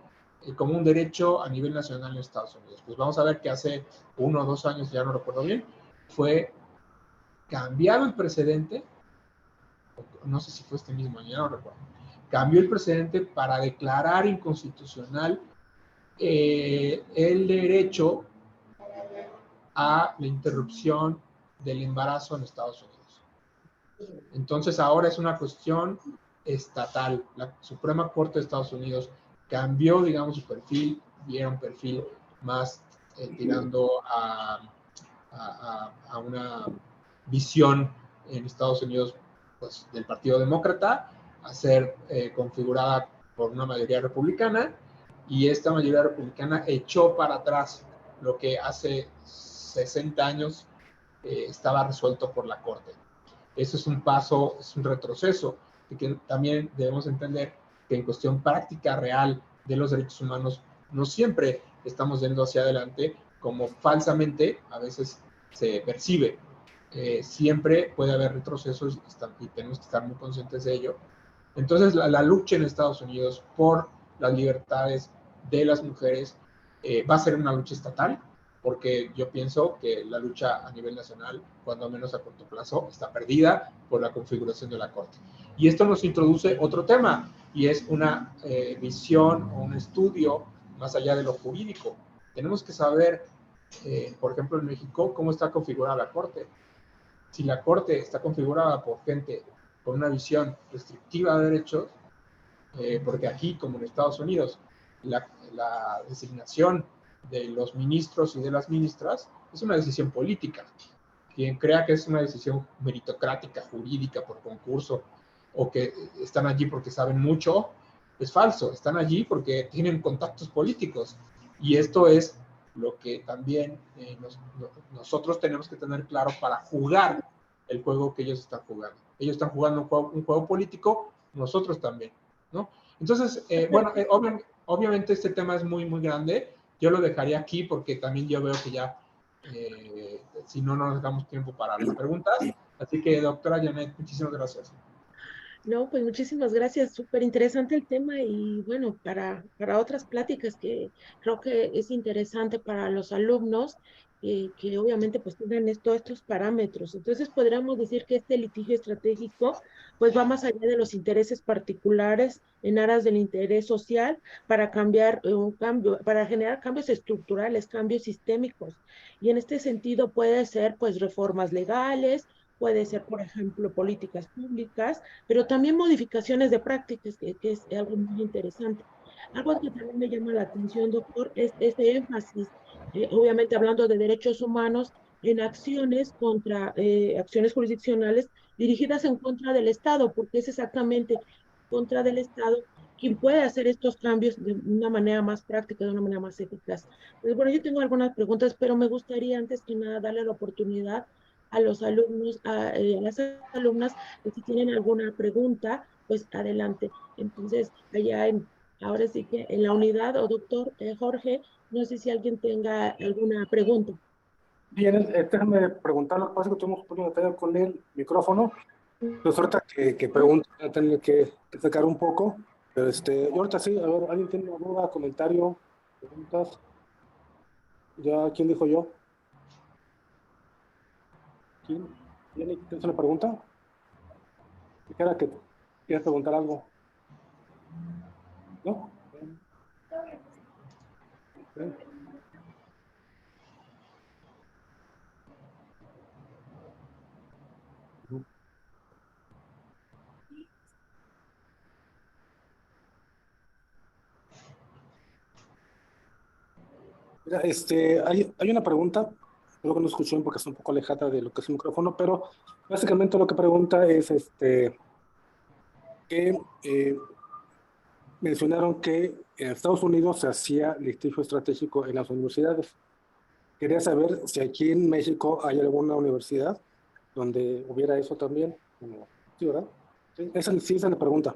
como un derecho a nivel nacional en Estados Unidos. Pues vamos a ver que hace 1 o 2 años, ya no recuerdo bien, fue cambiado el precedente, no sé si fue este mismo año, ya no recuerdo, cambió el precedente para declarar inconstitucional el derecho a la interrupción del embarazo en Estados Unidos. Entonces ahora es una cuestión estatal. La Suprema Corte de Estados Unidos cambió, digamos, su perfil, vieron un perfil más tirando a una visión en Estados Unidos, pues, del Partido Demócrata, a ser configurada por una mayoría republicana, y esta mayoría republicana echó para atrás lo que hace 60 años estaba resuelto por la Corte. Eso es un paso, es un retroceso, y que también debemos entender que en cuestión práctica real de los derechos humanos no siempre estamos yendo hacia adelante como falsamente a veces se percibe. Siempre puede haber retrocesos y tenemos que estar muy conscientes de ello. Entonces, la lucha en Estados Unidos por las libertades de las mujeres va a ser una lucha estatal, porque yo pienso que la lucha a nivel nacional, cuando menos a corto plazo, está perdida por la configuración de la Corte. Y esto nos introduce otro tema, y es una visión o un estudio más allá de lo jurídico. Tenemos que saber, por ejemplo, en México, cómo está configurada la Corte. Si la Corte está configurada por gente con una visión restrictiva de derechos, porque aquí, como en Estados Unidos, la designación de los ministros y de las ministras es una decisión política. Quien crea que es una decisión meritocrática, jurídica, por concurso, o que están allí porque saben mucho, es falso. Están allí porque tienen contactos políticos. Y esto es lo que también nosotros tenemos que tener claro para jugar el juego que ellos están jugando. Ellos están jugando un juego político, nosotros también, ¿no? Entonces, bueno, obviamente este tema es muy, muy grande. Yo lo dejaría aquí porque también yo veo que ya, si no, no nos damos tiempo para las preguntas. Así que, doctora Janet, muchísimas gracias. No, pues muchísimas gracias, súper interesante el tema y bueno, para otras pláticas que creo que es interesante para los alumnos, que obviamente pues tengan todos estos parámetros. Entonces podríamos decir que este litigio estratégico pues va más allá de los intereses particulares en aras del interés social para cambiar un cambio, para generar cambios estructurales, cambios sistémicos. Y en este sentido puede ser pues reformas legales, puede ser, por ejemplo, políticas públicas, pero también modificaciones de prácticas, que es algo muy interesante. Algo que también me llama la atención, doctor, es este énfasis, obviamente hablando de derechos humanos, en acciones contra, acciones jurisdiccionales dirigidas en contra del Estado, porque es exactamente contra del Estado quien puede hacer estos cambios de una manera más práctica, de una manera más eficaz. Entonces, bueno, yo tengo algunas preguntas, pero me gustaría antes que nada darle la oportunidad a los alumnos, a las alumnas, que si tienen alguna pregunta, pues adelante. Entonces, ahora sí que en la unidad, o doctor Jorge, no sé si alguien tenga alguna pregunta. Bien, déjame preguntar, lo que pasa es que tuvimos un poquito de batalla con el micrófono. Entonces, ahorita que pregunto, voy a tener que sacar un poco, pero yo ahorita sí, a ver, ¿alguien tiene alguna duda, comentario, preguntas? ¿Ya quién dijo yo? ¿Quién? ¿Tienes una pregunta? Dijera que quieres preguntar algo, ¿no? Bien. Ujú. Mira, hay una pregunta, creo que no escuché bien porque está un poco alejada de lo que es el micrófono, pero básicamente lo que pregunta es, que mencionaron que en Estados Unidos se hacía litigio estratégico en las universidades. Quería saber si aquí en México hay alguna universidad donde hubiera eso también. Sí, ¿verdad? Sí, sí, esa es la pregunta.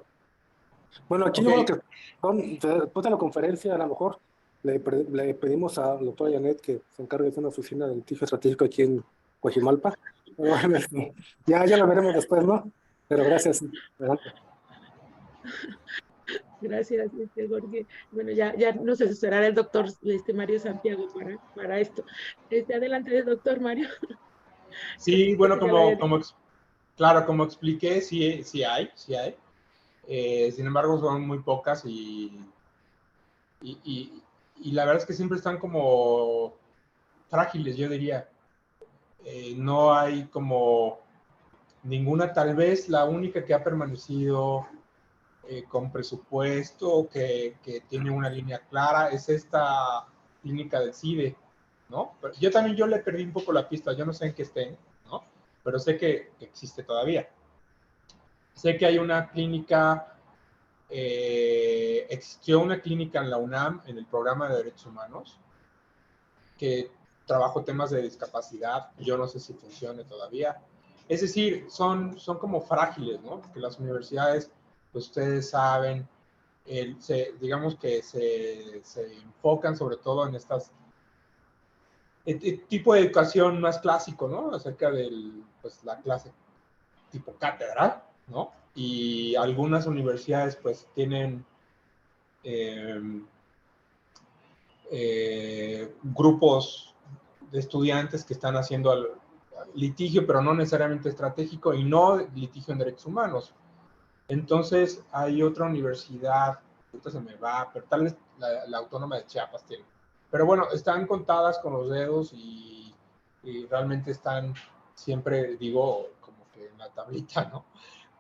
Bueno, aquí yo creo Ok. que después de la conferencia, a lo mejor le pedimos a la doctora Janet que se encargue de una oficina de litigio estratégico aquí en Coajimalpa. Pero bueno, ya lo veremos después, ¿no? Pero gracias. Adelante. Gracias, Jorge. Bueno, ya nos asesorará el doctor Mario Santiago para esto. Adelante, doctor Mario. Sí, No bueno, sé si ya lo haya dicho. claro, como expliqué, sí, sí hay, sí hay. Sin embargo, son muy pocas y, y, y la verdad es que siempre están como frágiles, yo diría. No hay como ninguna, tal vez la única que ha permanecido con presupuesto, que tiene una línea clara, es esta clínica del CIDE, ¿no? Pero yo le perdí un poco la pista, yo no sé en qué estén, ¿no? Pero sé que existe todavía. Sé que hay una clínica, existió una clínica en la UNAM, en el programa de Derechos Humanos, que trabajó temas de discapacidad, yo no sé si funcione todavía. Es decir, son como frágiles, ¿no? Porque las universidades, pues ustedes saben, digamos que se enfocan sobre todo en estas tipo de educación más clásico, ¿no? Acerca de pues, la clase tipo cátedra, ¿no? Y algunas universidades pues tienen eh, grupos de estudiantes que están haciendo litigio, pero no necesariamente estratégico y no litigio en derechos humanos. Entonces hay otra universidad, ahorita se me va, pero tal vez la Autónoma de Chiapas tiene. Pero bueno, están contadas con los dedos y realmente están siempre, digo, como que en la tablita, ¿no?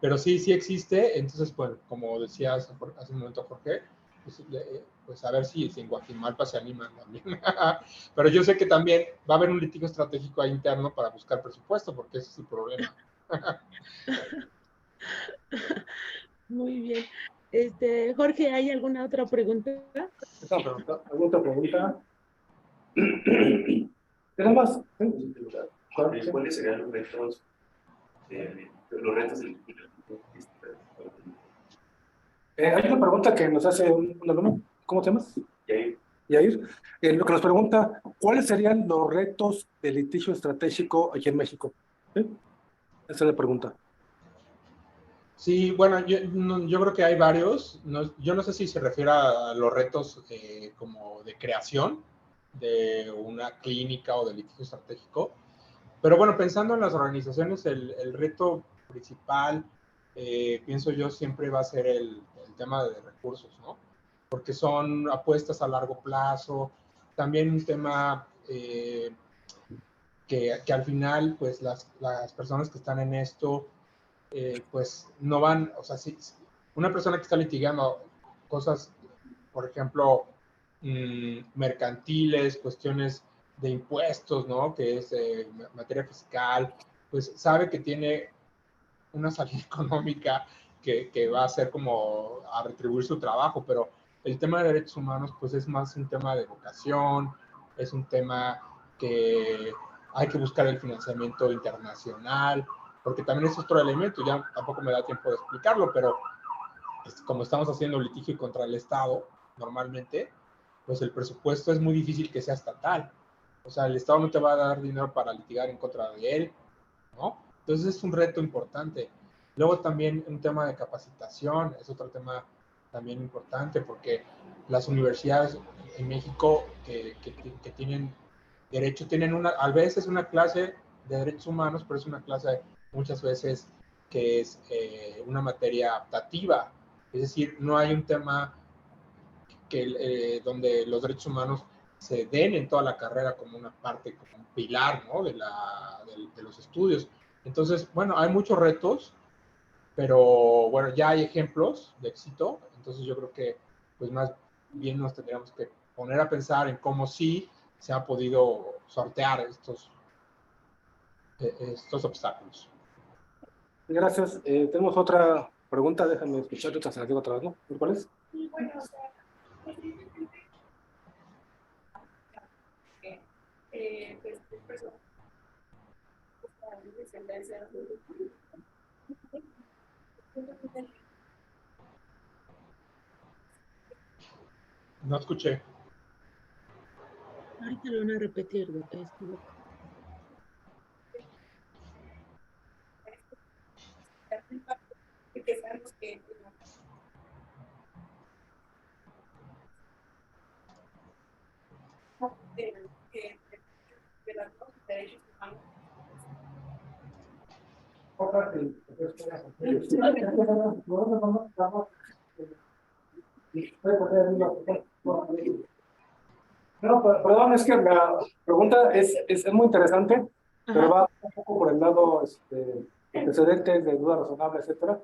Pero sí, sí existe. Entonces, bueno, como decías hace un momento, Jorge, pues a ver si en Guajimalpa se animan también. Pero yo sé que también va a haber un litigio estratégico ahí interno para buscar presupuesto, porque ese es el problema. Muy bien. Jorge, ¿hay alguna otra pregunta? ¿Alguna otra pregunta? ¿Tenemos? ¿Cuáles serían los retos del Hay una pregunta que nos hace un alumno. ¿Cómo te llamas? Yair. Lo que nos pregunta, ¿cuáles serían los retos del litigio estratégico aquí en México? ¿Sí? Esa es la pregunta. Sí, bueno, yo creo que hay varios. Yo no sé si se refiere a los retos como de creación de una clínica o de litigio estratégico. Pero bueno, pensando en las organizaciones, el reto principal, pienso yo, siempre va a ser el tema de recursos, ¿no? Porque son apuestas a largo plazo, también un tema que al final, pues las personas que están en esto, pues no van, o sea, si una persona que está litigando cosas, por ejemplo, mercantiles, cuestiones de impuestos, ¿no? Que es materia fiscal, pues sabe que tiene una salida económica que va a ser como a retribuir su trabajo, pero el tema de derechos humanos, pues es más un tema de vocación, es un tema que hay que buscar el financiamiento internacional, porque también es otro elemento, ya tampoco me da tiempo de explicarlo, pero pues, como estamos haciendo litigio contra el Estado, normalmente, pues el presupuesto es muy difícil que sea estatal. O sea, el Estado no te va a dar dinero para litigar en contra de él, ¿no? Entonces es un reto importante. Luego también un tema de capacitación, es otro tema también importante porque las universidades en México que tienen derecho, tienen a veces una clase de derechos humanos, pero es una clase muchas veces que es una materia adaptativa, es decir, no hay un tema donde los derechos humanos se den en toda la carrera como una parte, como un pilar, ¿no? de los estudios. Entonces, bueno, hay muchos retos, pero bueno, ya hay ejemplos de éxito, entonces yo creo que pues más bien nos tendríamos que poner a pensar en cómo sí se ha podido sortear estos obstáculos. Gracias. Tenemos otra pregunta, déjame escuchar, otra se la digo otra vez, ¿no? ¿Cuál es? No escuché. Ahorita lo van a repetir, No, perdón, es que la pregunta es muy interesante, pero Ajá. va un poco por el lado antecedentes de duda razonable, etcétera.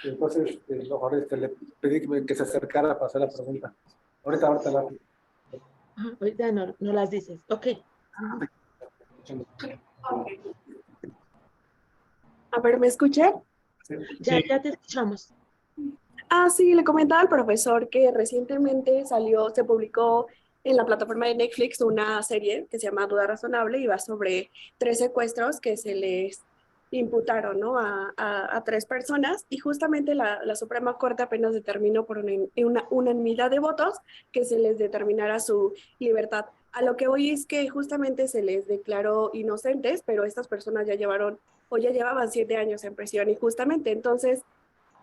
Entonces, mejor le pedí que se acercara para hacer la pregunta. Ahorita la. Ajá, ahorita no las dices. Ok. A ver, ¿me escuchan? Ya, Sí. ya te escuchamos. Ah, sí, le comentaba al profesor que recientemente se publicó en la plataforma de Netflix una serie que se llama Duda Razonable y va sobre 3 secuestros que se les imputaron, ¿no? A 3 personas y justamente la Suprema Corte apenas determinó por una unanimidad de votos que se les determinara su libertad. A lo que hoy es que justamente se les declaró inocentes, pero estas personas ya llevaban 7 años en prisión y justamente entonces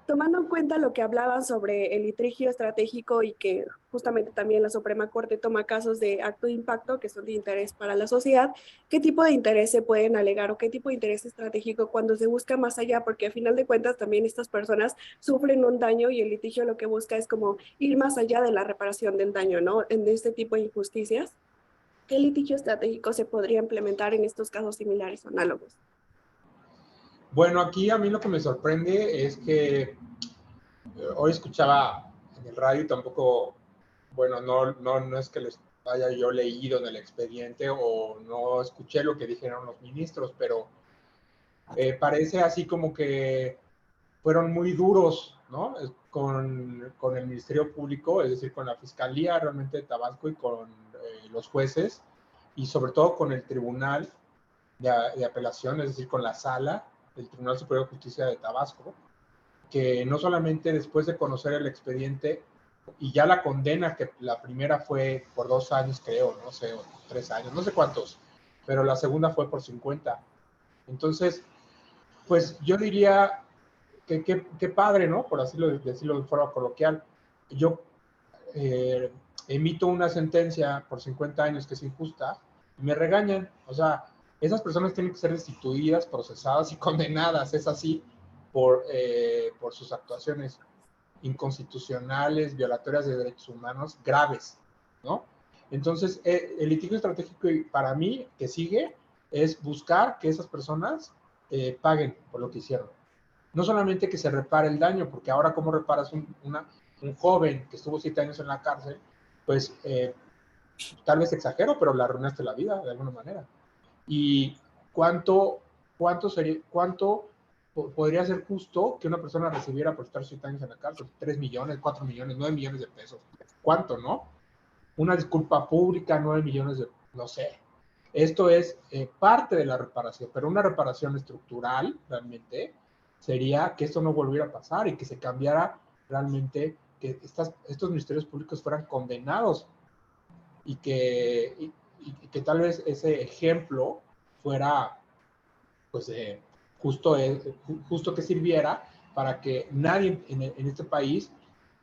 tomando en cuenta lo que hablaban sobre el litigio estratégico y que justamente también la Suprema Corte toma casos de acto de impacto que son de interés para la sociedad, ¿qué tipo de interés se pueden alegar o qué tipo de interés estratégico cuando se busca más allá? Porque a final de cuentas también estas personas sufren un daño y el litigio lo que busca es como ir más allá de la reparación del daño, ¿no? En este tipo de injusticias. ¿Qué litigio estratégico se podría implementar en estos casos similares o análogos? Bueno, aquí a mí lo que me sorprende es que hoy escuchaba en el radio y tampoco, bueno, no es que les haya yo leído en el expediente o no escuché lo que dijeron los ministros, pero parece así como que fueron muy duros, ¿no? Con el Ministerio Público, es decir, con la Fiscalía realmente de Tabasco y con los jueces, y sobre todo con el Tribunal de Apelación, es decir, con la Sala del Tribunal Superior de Justicia de Tabasco, que no solamente después de conocer el expediente y ya la condena, que la primera fue por 2 años, creo, no sé, o 3 años, no sé cuántos, pero la segunda fue por 50. Entonces, pues yo diría que padre, ¿no? Por así decirlo de forma coloquial. Yo emito una sentencia por 50 años que es injusta y me regañan. O sea, esas personas tienen que ser destituidas, procesadas y condenadas, es así, por sus actuaciones inconstitucionales, violatorias de derechos humanos graves, ¿no? Entonces, el litigio estratégico para mí que sigue es buscar que esas personas paguen por lo que hicieron. No solamente que se repare el daño, porque ahora cómo reparas un joven que estuvo 7 años en la cárcel, pues tal vez exagero, pero le arruinaste la vida de alguna manera. Y cuánto podría ser justo que una persona recibiera por estar 7 años en la cárcel, 3 millones, 4 millones, 9 millones de pesos. ¿Cuánto, no? Una disculpa pública, 9 millones de, no sé. Esto es parte de la reparación, pero una reparación estructural realmente sería que esto no volviera a pasar y que se cambiara realmente, que estos ministerios públicos fueran condenados y que tal vez ese ejemplo fuera pues justo que sirviera para que nadie en este país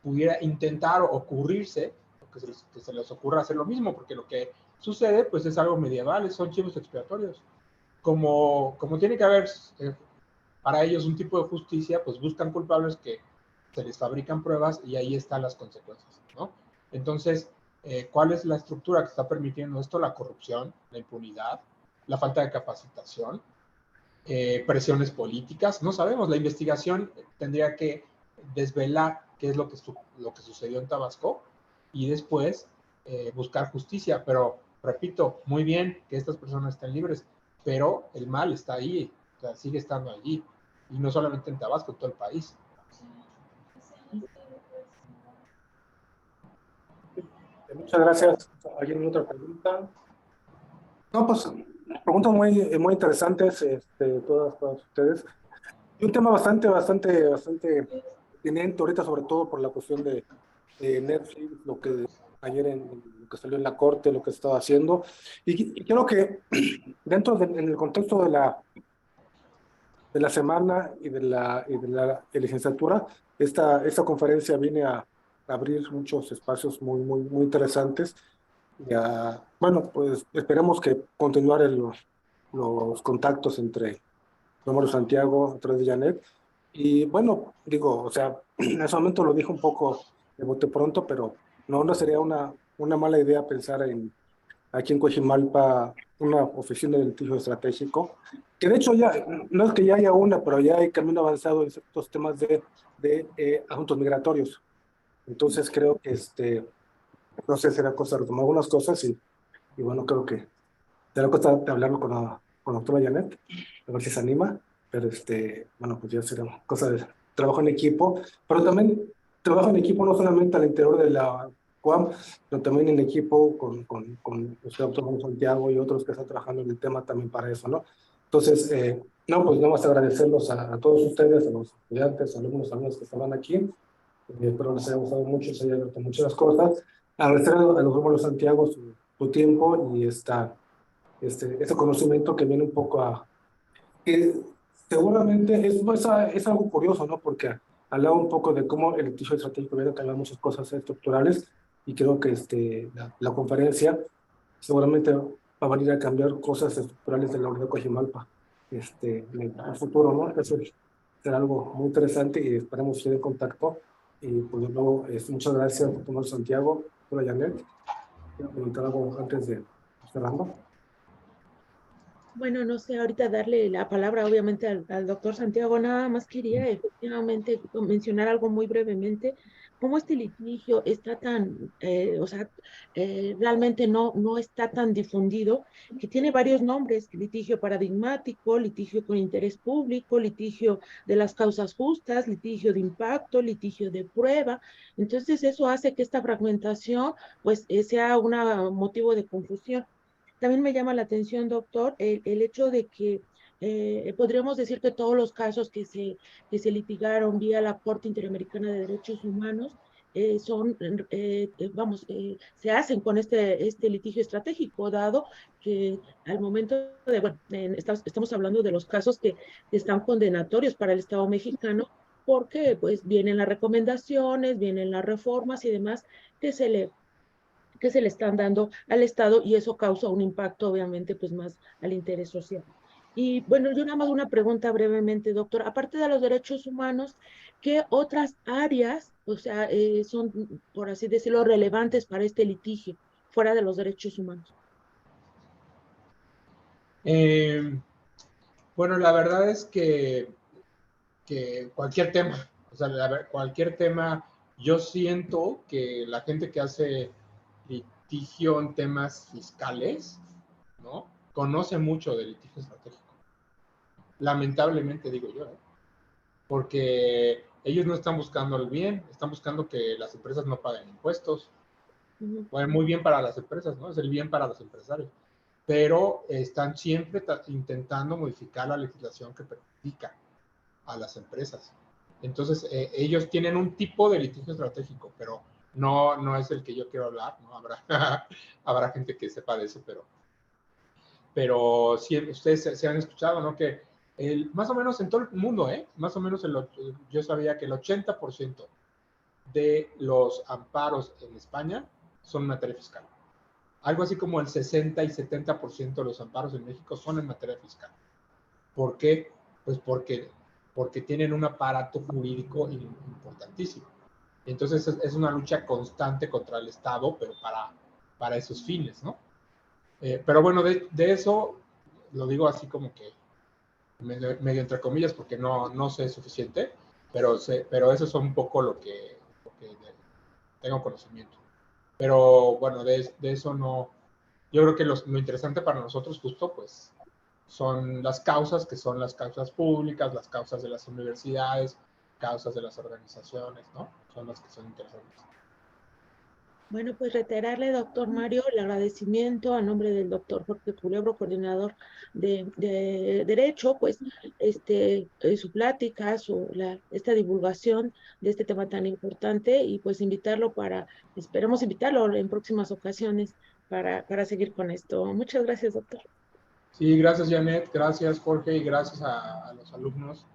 pudiera intentar o ocurrirse, que se les ocurra hacer lo mismo, porque lo que sucede pues es algo medieval, son chivos expiatorios. Como tiene que haber para ellos un tipo de justicia, pues buscan culpables que se les fabrican pruebas y ahí están las consecuencias, ¿no? Entonces, ¿cuál es la estructura que está permitiendo esto? La corrupción, la impunidad, la falta de capacitación, presiones políticas, no sabemos, la investigación tendría que desvelar qué es lo que sucedió en Tabasco y después buscar justicia, pero repito, muy bien que estas personas estén libres, pero el mal está ahí, o sea, sigue estando allí, y no solamente en Tabasco, en todo el país. Muchas gracias. ¿Alguien otra pregunta? No, pues preguntas muy interesantes, todas ustedes. Y un tema bastante pertinente ahorita, sobre todo por la cuestión de Netflix, lo que ayer lo que salió en la corte, lo que estaba haciendo. Y creo que en el contexto de la semana y de la licenciatura, esta conferencia viene a abrir muchos espacios muy interesantes. Bueno, pues esperemos que continuar los contactos entre Rómulo Santiago a través de Janet. Y bueno, digo, o sea, en ese momento lo dijo un poco de bote pronto, pero no sería una mala idea pensar aquí en Coajimalpa una oficina de litigio estratégico, que de hecho ya, no es que ya haya una, pero ya hay camino avanzado en ciertos temas de asuntos migratorios. Entonces creo que no sé, será cosa de retomar algunas cosas y bueno, creo que será cosa de hablarlo con la doctora Janet, a ver si se anima, pero bueno, pues ya será cosa de trabajo en equipo, pero también trabajo en equipo no solamente al interior de la UAM, pero también en equipo con usted, doctor Juan Santiago y otros que están trabajando en el tema también para eso, ¿no? Entonces, no, pues nada más agradecerlos a todos ustedes, a los estudiantes, alumnos que estaban aquí, espero les haya gustado mucho, se haya abierto muchas cosas, agradecer a los Rómulo Santiago su tiempo y ese conocimiento que viene un poco que seguramente es algo curioso, ¿no? Porque hablaba un poco de cómo el litigio estratégico viene a cambiar muchas cosas estructurales y creo que la conferencia seguramente va a venir a cambiar cosas estructurales de la Universidad de Coajimalpa en el futuro, ¿no? Eso será algo muy interesante y esperemos seguir en contacto. Y pues de nuevo, muchas gracias, doctor Santiago, por Janet. Quiero preguntar algo antes de cerrando. Bueno, no sé, ahorita darle la palabra obviamente al doctor Santiago, nada más quería efectivamente mencionar algo muy brevemente, cómo este litigio está tan, o sea, realmente no está tan difundido, que tiene varios nombres: litigio paradigmático, litigio con interés público, litigio de las causas justas, litigio de impacto, litigio de prueba. Entonces eso hace que esta fragmentación pues sea un motivo de confusión. También me llama la atención, doctor, el hecho de que podríamos decir que todos los casos que se litigaron vía la Corte Interamericana de Derechos Humanos se hacen con este litigio estratégico, dado que al momento de, bueno, estamos hablando de los casos que están condenatorios para el Estado mexicano, porque pues vienen las recomendaciones, vienen las reformas y demás que se le están dando al Estado, y eso causa un impacto obviamente pues más al interés social. Y bueno, yo nada más una pregunta brevemente, doctor. Aparte de los derechos humanos, ¿qué otras áreas, o sea, son, por así decirlo, relevantes para este litigio, fuera de los derechos humanos? Bueno, la verdad es que cualquier tema, o sea, cualquier tema, yo siento que la gente que hace litigio en temas fiscales, ¿no? Conoce mucho de litigio estratégico. Lamentablemente digo yo, ¿eh? Porque ellos no están buscando el bien, están buscando que las empresas no paguen impuestos. Bueno, muy bien para las empresas, ¿no? Es el bien para los empresarios. Pero están siempre intentando modificar la legislación que perjudica a las empresas. Entonces, ellos tienen un tipo de litigio estratégico, pero no es el que yo quiero hablar, ¿no? Habrá gente que sepa de eso, pero sí, ustedes se han escuchado, ¿no? Que más o menos en todo el mundo, más o menos yo sabía que el 80% de los amparos en España son en materia fiscal. Algo así como el 60 y 70% de los amparos en México son en materia fiscal. ¿Por qué? Pues porque tienen un aparato jurídico importantísimo. Entonces es una lucha constante contra el Estado, pero para esos fines, ¿no? Pero bueno, de eso lo digo así como que medio entre comillas, porque no sé suficiente, pero eso es un poco lo que tengo conocimiento. Pero bueno, de eso no. Yo creo que lo interesante para nosotros justo pues son las causas, que son las causas públicas, las causas de las universidades, causas de las organizaciones, ¿no? Son las que son interesantes. Bueno, pues reiterarle, doctor Mario, el agradecimiento a nombre del doctor Jorge Culebro, coordinador de Derecho, pues su plática, esta divulgación de este tema tan importante, y pues esperamos invitarlo en próximas ocasiones para seguir con esto. Muchas gracias, doctor. Sí, gracias Janet, gracias Jorge y gracias a los alumnos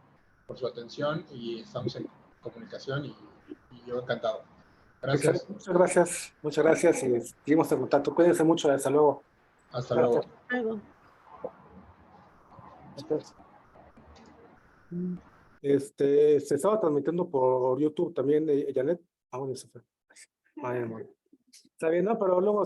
por su atención y estamos en comunicación y yo encantado. Gracias. Excelente, muchas gracias y seguimos en contacto. Cuídense mucho, hasta luego. Hasta luego. Luego. Se estaba transmitiendo por YouTube también, Janet. Ah, bueno, eso fue. Ay, amor. Está bien, ¿no? Pero luego